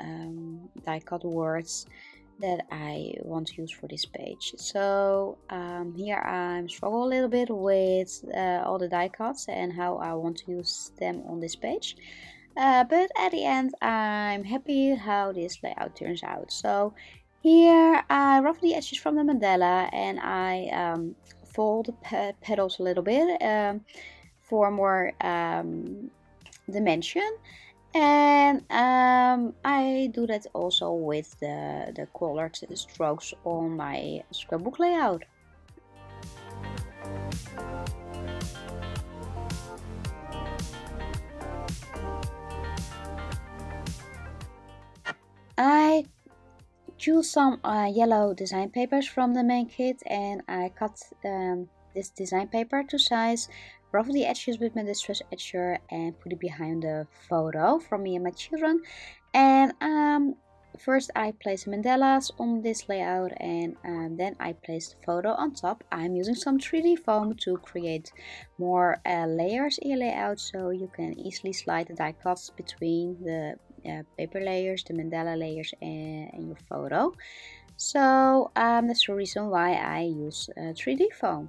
die cut words that I want to use for this page. So here I'm struggling a little bit with all the die cuts and how I want to use them on this page. But at the end I'm happy how this layout turns out. So here I rough the edges from the mandala and I fold the petals a little bit for more dimension. And I do that also with the colored strokes on my scrapbook layout. I choose some yellow design papers from the main kit and I cut this design paper to size, rough the edges with my distress etcher and put it behind the photo from me and my children. And first I place mandalas on this layout and then I place the photo on top. I'm using some 3D foam to create more layers in your layout, so you can easily slide the die cuts between the paper layers, the mandala layers and your photo. So that's the reason why I use 3D foam.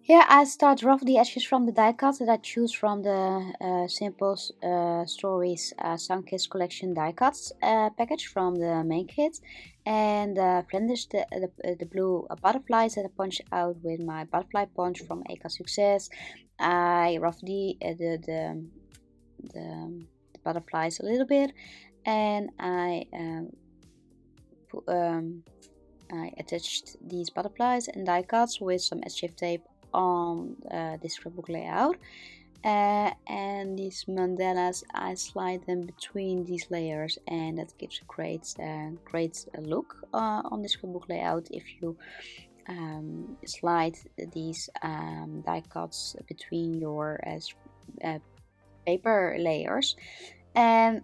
Here I start rough the edges from the die cut that I choose from the Simple Stories Sun Kids Collection die cuts package from the main kit, and blenders the blue butterflies that I punch out with my butterfly punch from HKC August. I rough the butterflies a little bit, and I attached these butterflies and die cuts with some SGF tape on this scrapbook layout, and these mandalas I slide them between these layers, and that gives a great look on the scrapbook layout if you slide these die cuts between your paper layers. And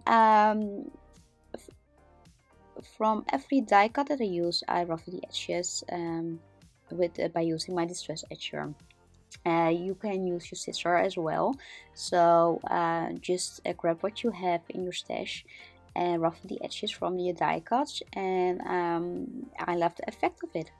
from every die cut that I use, I rough the edges by using my distress etcher. You can use your scissor as well, so just grab what you have in your stash and rough the edges from your die cuts, and I love the effect of it.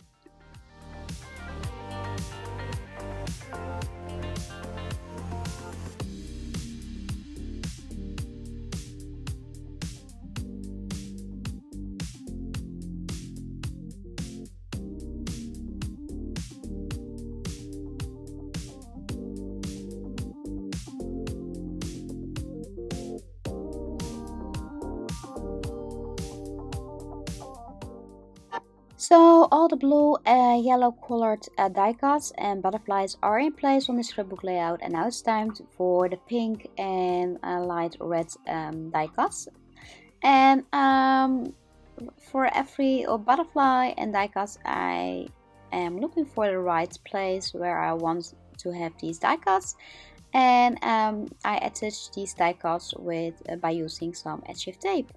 So all the blue yellow colored die cuts and butterflies are in place on the scrapbook layout, and now it's time for the pink and light red die cuts. And for every butterfly and die cuts, I am looking for the right place where I want to have these die cuts, and I attach these die cuts by using some SGF tape.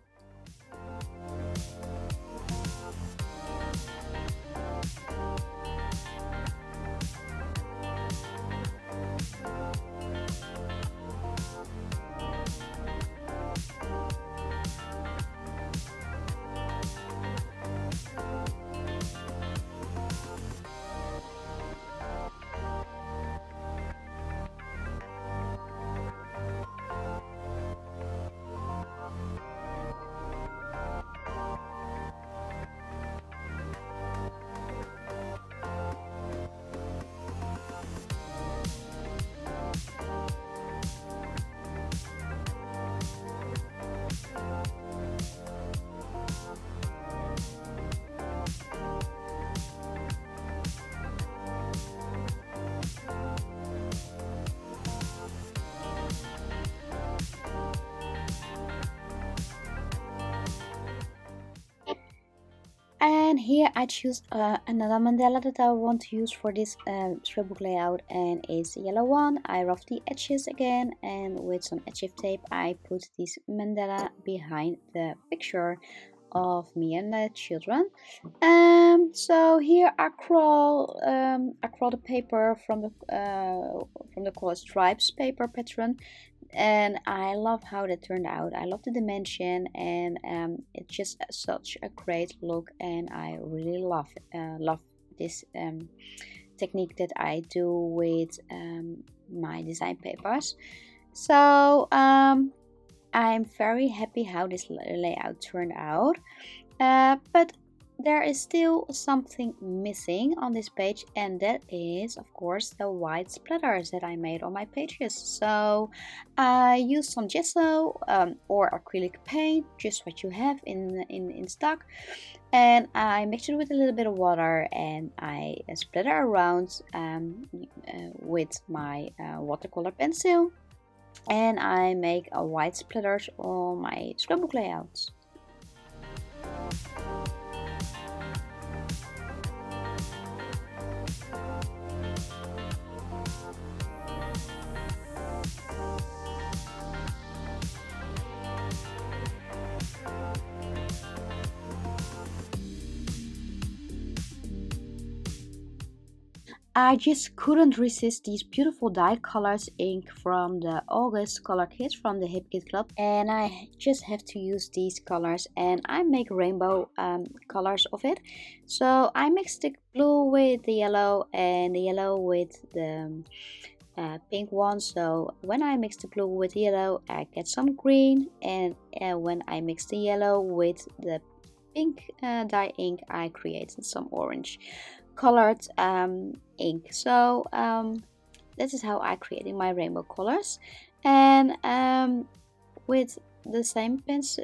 And here I choose another mandala that I want to use for this scrapbook layout, and it's the yellow one. I rough the edges again, and with some adhesive tape I put this mandala behind the picture of me and the children. So here I crawl the paper from the color stripes paper pattern, and I love how that turned out. I love the dimension, and it's just such a great look, and I really love this technique that I do with my design papers. So I'm very happy how this layout turned out, but there is still something missing on this page, and that is of course the white splatters that I made on my pages. So I used some gesso or acrylic paint, just what you have in stock, and I mixed it with a little bit of water, and I splatter around with my watercolor pencil, and I make a white splatters on my scrapbook layouts. I just couldn't resist these beautiful dye colors ink from the August color kit from the Hip Kit Club, and I just have to use these colors, and I make rainbow colors of it. So I mixed the blue with the yellow and the yellow with the pink one. So when I mix the blue with the yellow, I get some green, and when I mix the yellow with the pink dye ink, I created some orange colored ink. So this is how I created my rainbow colors, and with the same pencil,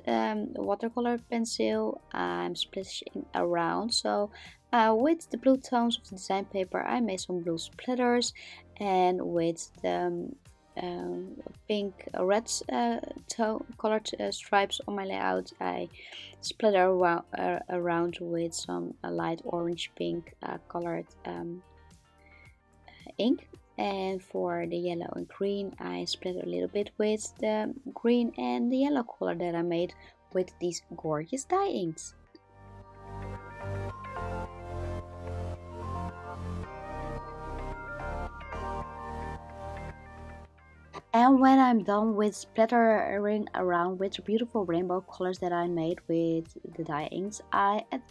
watercolor pencil, I'm splashing around. So with the blue tones of the design paper, I made some blue splatters, and with the pink red colored stripes on my layout, I splatter around with some light orange pink colored ink. And for the yellow and green, I splatter a little bit with the green and the yellow color that I made with these gorgeous dye inks. And when I'm done with splattering around with the beautiful rainbow colors that I made with the dye inks, I add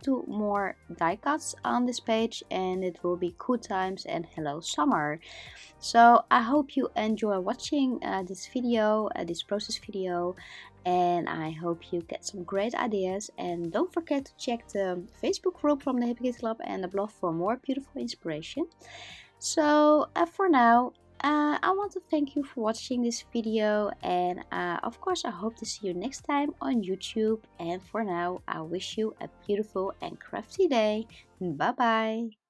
2 more die cuts on this page, and it will be Cool Times and Hello Summer. So I hope you enjoy watching this video, this process video, and I hope you get some great ideas. And don't forget to check the Facebook group from the Hip Kit Club and the blog for more beautiful inspiration. So for now, I want to thank you for watching this video, and of course I hope to see you next time on YouTube. And for now, I wish you a beautiful and crafty day. Bye bye.